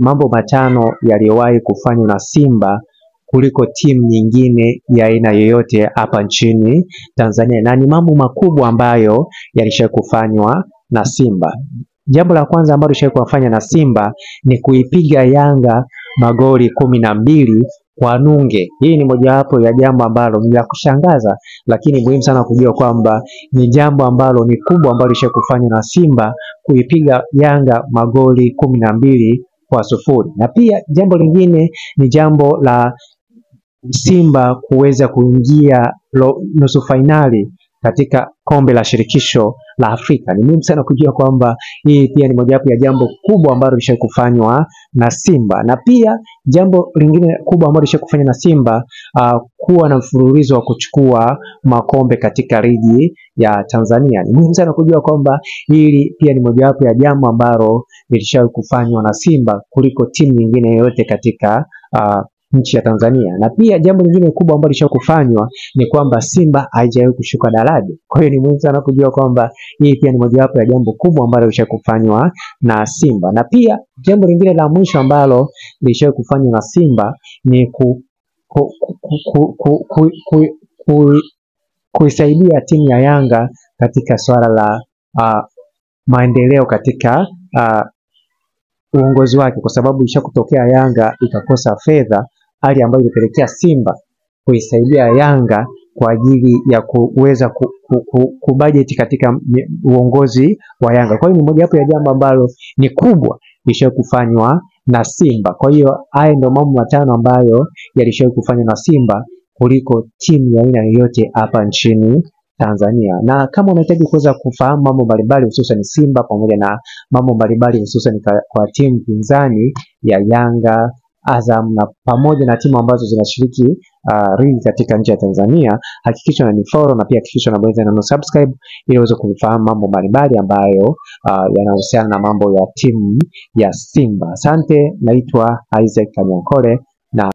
mambo matano yaliyowahi kufanywa na Simba kuliko timu nyingine ya aina yoyote hapa nchini Tanzania, na ni mambo makubwa ambayo yalishawahi kufanywa na Simba. Jambo la kwanza ambalo lishawahi kufanya na Simba ni kuipiga Yanga magoli 12 kwa nunge. Hii ni mojawapo ya jambo ambalo ni la kushangaza, lakini muhimu sana kujua kwamba ni jambo ambalo ni kubwa ambalo lishawahi kufanywa na Simba, kuipiga Yanga magoli 12-0. Na pia jambo lingine ni jambo la Simba kuweza kuingia nusu fainali katika kombe la shirikisho la Afrika. Ni muhimu sana kujua kwamba hii pia ni mojawapo ya jambo kubwa ambalo lishawahi kufanywa na Simba. Na pia jambo lingine kubwa ambalo lishawahi kufanywa na Simba, kuwa na mfululizo wa kuchukua makombe katika ligi ya Tanzania. Ni muhimu sana kujua kwamba hili pia ni mojawapo ya jambo ambalo lilishawahi kufanywa na Simba kuliko timu nyingine yoyote katika nchi ya Tanzania. Na pia jambo lingine kubwa ambalo lishawahi kufanywa ni kwamba Simba haijawahi kushuka daraja. Kwa hiyo ni muhimu sana kujua kwamba hii pia ni mojawapo ya jambo kubwa ambalo lishawahi kufanywa na Simba. Na pia jambo lingine la mwisho ambalo lishawahi kufanywa na Simba ni kuisaidia timu ya Yanga katika swala la maendeleo katika uongozi wake, kwa sababu ishakutokea Yanga ikakosa fedha, hali ambayo ilipelekea Simba kuisaidia Yanga kwa ajili ya kuweza kubudget katika uongozi wa Yanga. Kwa hiyo ni mojawapo ya jambo ambalo ni kubwa lishawahi kufanywa na Simba. Kwa hiyo haya ndio mambo matano ambayo yalishawahi kufanywa na Simba kuliko timu ya aina yoyote hapa nchini Tanzania. Na kama unahitaji kuweza kufahamu mambo mbalimbali hususan Simba pamoja na mambo mbalimbali hususan kwa timu pinzani ya Yanga, Azam na pamoja na timu ambazo zinashiriki ligi katika nchi ya Tanzania, hakikisha unanifollow na pia hakikisha unabonyeza neno subscribe ili uweze kufahamu mambo mbalimbali ambayo yanahusiana na mambo ya timu ya Simba. Asante, naitwa Isaac Kanyankole.